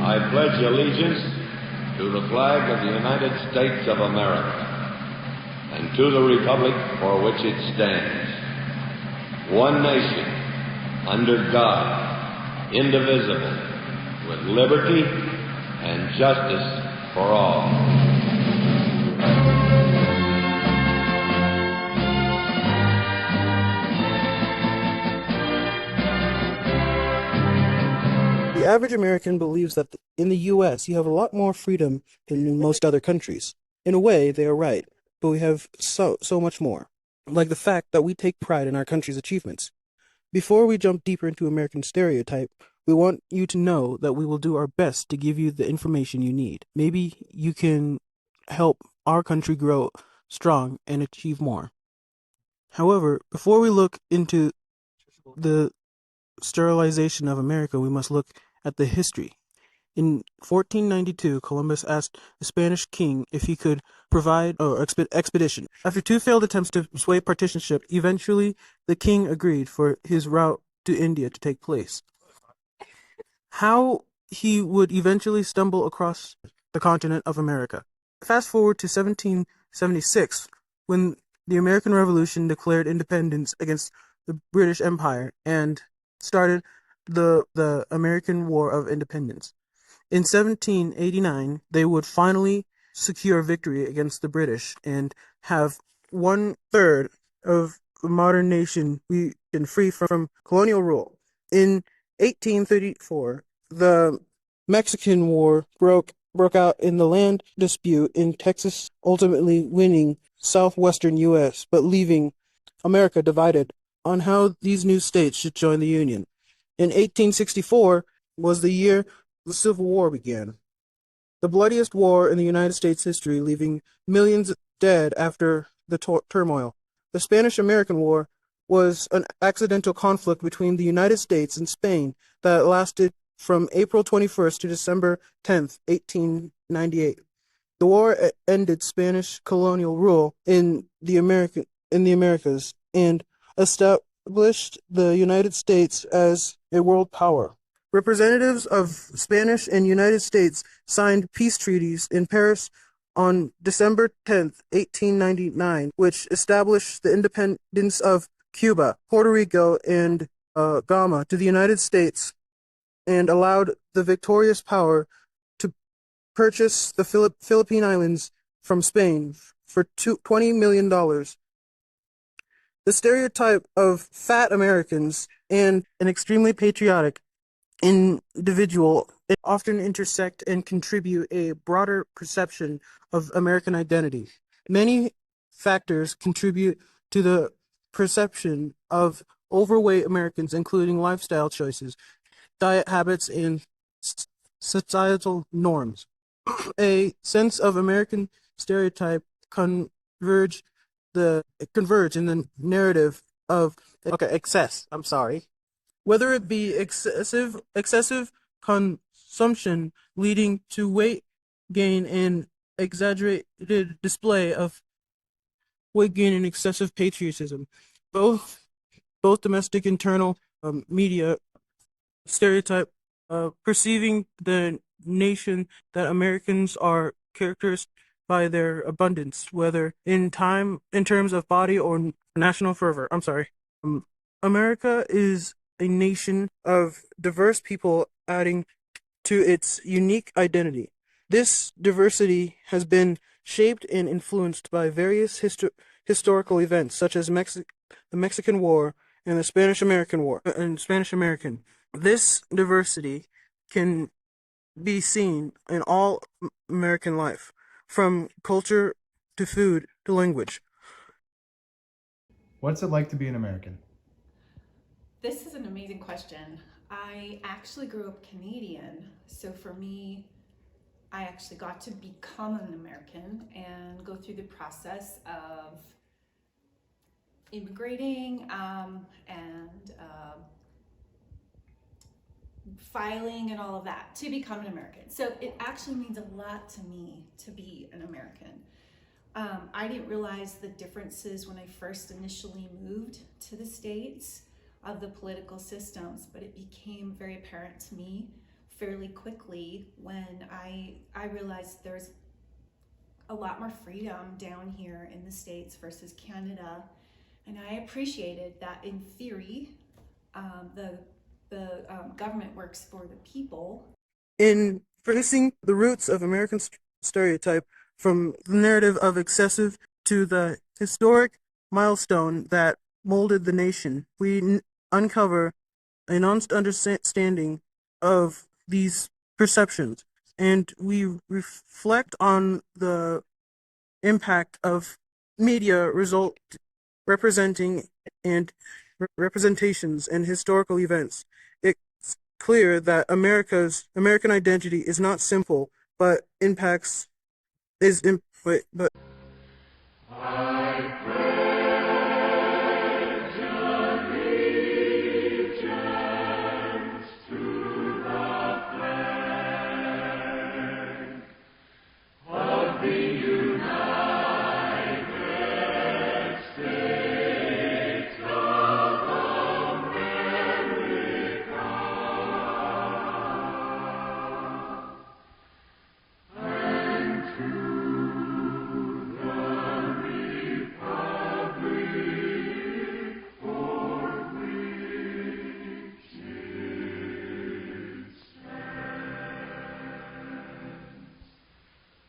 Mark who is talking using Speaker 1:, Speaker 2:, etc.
Speaker 1: I pledge allegiance to the flag of the United States of America and to the republic for which it stands, one nation, under God, indivisible, with liberty and justice for all.
Speaker 2: The average American believes that in the U.S. you have a lot more freedom than in most other countries. In a way, they are right, but we have so much more. Like the fact that we take pride in our country's achievements. Before we jump deeper into American stereotype, we want you to know that we will do our best to give you the information you need. Maybe you can help our country grow strong and achieve more. However, before we look into the sterilization of America, we must look at the history. In 1492, Columbus asked the Spanish king if he could provide an expedition. After two failed attempts to sway partisanship, eventually the king agreed for his route to India to take place. How he would eventually stumble across the continent of America. Fast forward to 1776, when the American Revolution declared independence against the British Empire and started the American War of Independence. In 1789, they would finally secure victory against the British and have 1/3 of the modern nation be free from colonial rule. In 1834, the Mexican War broke out in the land dispute in Texas, ultimately winning southwestern U.S., but leaving America divided on how these new states should join the Union. In 1864 was the year the Civil War began, the bloodiest war in the United States history, leaving millions dead after the turmoil. The Spanish-American War was an accidental conflict between the United States and Spain that lasted from April 21st to December 10th, 1898. The war ended Spanish colonial rule in the Americas and established the United States as a world power. Representatives of Spanish and United States signed peace treaties in Paris on December 10th, 1899, which established the independence of Cuba, Puerto Rico, and Guam to the United States and allowed the victorious power to purchase the Philippine Islands from Spain for $20 million. The stereotype of fat Americans and an extremely patriotic individual often intersect and contribute a broader perception of American identity. Many factors contribute to the perception of overweight Americans, including lifestyle choices, diet habits, and societal norms. A sense of American stereotype converge in the narrative of excess. Whether it be excessive consumption leading to weight gain and exaggerated display of weight gain and excessive patriotism, both domestic internal media stereotype perceiving the nation that Americans are characterized by their abundance, whether in terms of body or national fervor. America is a nation of diverse people adding to its unique identity. This diversity has been shaped and influenced by various historical events such as the Mexican War and the Spanish-American War and Spanish-American. This diversity can be seen in all American life, from culture to food to language.
Speaker 3: What's it like to be an American?
Speaker 4: This is an amazing question. I actually grew up Canadian, so for me, I actually got to become an American and go through the process of immigrating and filing and all of that to become an American. So it actually means a lot to me to be an American. I didn't realize the differences when I first initially moved to the States of the political systems, but it became very apparent to me fairly quickly when I realized there's a lot more freedom down here in the States versus Canada. And I appreciated that in theory, the government works for the people.
Speaker 2: In tracing the roots of American stereotype from the narrative of excessive to the historic milestone that molded the nation, we uncover an honest understanding of these perceptions, and we reflect on the impact of media representing and representations and historical events. It's clear that American identity is not simple, but impacts is but